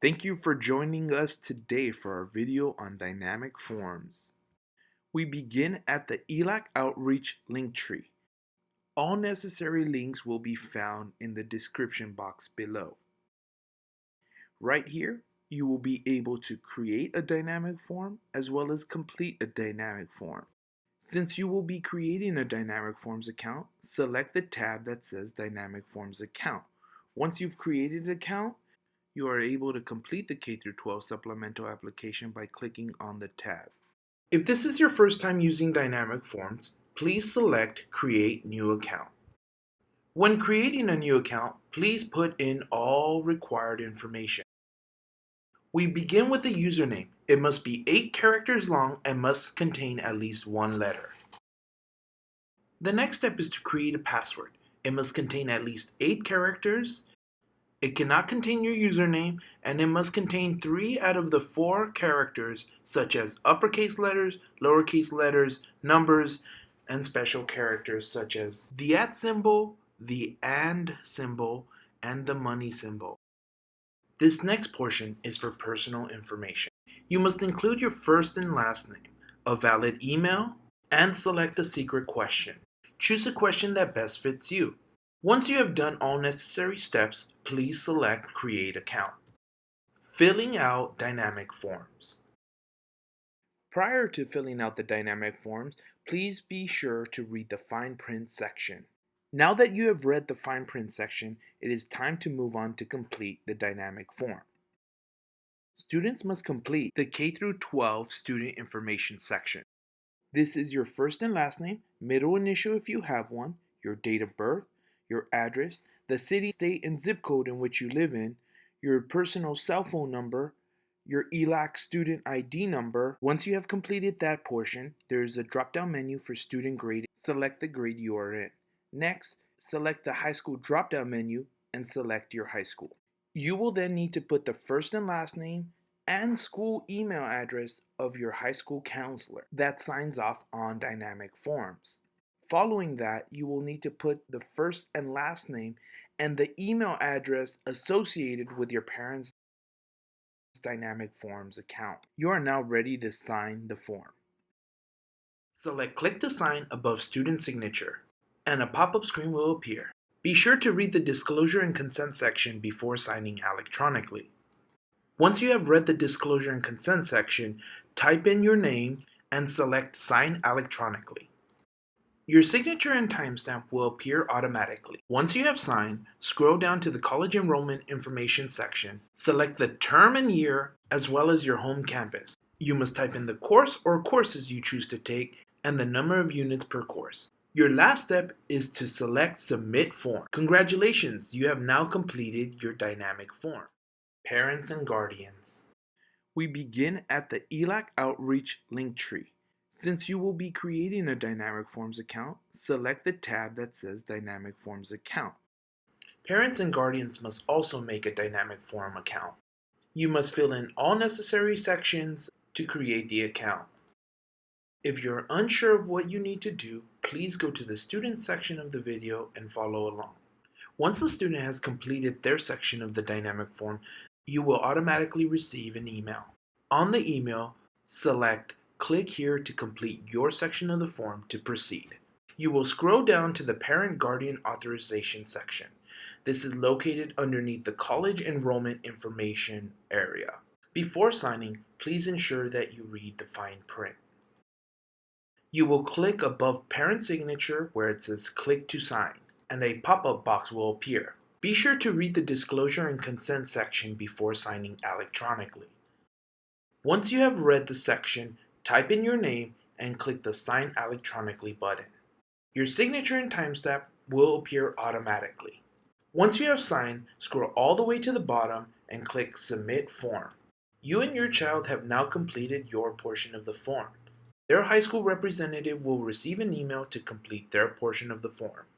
Thank you for joining us today for our video on dynamic forms. We begin at the ELAC Outreach link tree. All necessary links will be found in the description box below. Right here, you will be able to create a dynamic form as well as complete a dynamic form. Since you will be creating a Dynamic Forms account, select the tab that says Dynamic Forms Account. Once you've created an account, you are able to complete the K-12 supplemental application by clicking on the tab. If this is your first time using Dynamic Forms, please select Create New Account. When creating a new account, please put in all required information. We begin with the username. It must be 8 characters long and must contain at least one letter. The next step is to create a password. It must contain at least 8 characters. It cannot contain your username, and it must contain 3 out of the 4 characters, such as uppercase letters, lowercase letters, numbers, and special characters such as the @ symbol, the and symbol, and the money symbol. This next portion is for personal information. You must include your first and last name, a valid email, and select a secret question. Choose a question that best fits you. Once you have done all necessary steps, please select Create Account. Filling out dynamic forms. Prior to filling out the dynamic forms, please be sure to read the fine print section. Now that you have read the fine print section, it is time to move on to complete the dynamic form. Students must complete the K-12 student information section. This is your first and last name, middle initial if you have one, your date of birth, your address, the city, state, and zip code in which you live in, your personal cell phone number, your ELAC student ID number. Once you have completed that portion, there is a drop-down menu for student grade. Select the grade you are in. Next, select the high school drop-down menu and select your high school. You will then need to put the first and last name and school email address of your high school counselor that signs off on dynamic forms. Following that, you will need to put the first and last name and the email address associated with your parents' Dynamic Forms account. You are now ready to sign the form. Select Click to Sign above Student Signature, and a pop-up screen will appear. Be sure to read the disclosure and consent section before signing electronically. Once you have read the disclosure and consent section, type in your name and select Sign electronically. Your signature and timestamp will appear automatically. Once you have signed, scroll down to the college enrollment information section. Select the term and year as well as your home campus. You must type in the course or courses you choose to take and the number of units per course. Your last step is to select Submit Form. Congratulations, you have now completed your dynamic form. Parents and Guardians. We begin at the ELAC Outreach link tree. Since you will be creating a Dynamic Forms account, select the tab that says Dynamic Forms Account. Parents and Guardians must also make a Dynamic Form account. You must fill in all necessary sections to create the account. If you're unsure of what you need to do, please go to the student section of the video and follow along. Once the student has completed their section of the dynamic form, you will automatically receive an email. On the email, select Click here to complete your section of the form to proceed. You will scroll down to the Parent Guardian Authorization section. This is located underneath the College Enrollment Information area. Before signing, please ensure that you read the fine print. You will click above Parent Signature where it says Click to Sign, and a pop-up box will appear. Be sure to read the disclosure and consent section before signing electronically. Once you have read the section, type in your name and click the Sign Electronically button. Your signature and timestamp will appear automatically. Once you have signed, scroll all the way to the bottom and click Submit Form. You and your child have now completed your portion of the form. Their high school representative will receive an email to complete their portion of the form.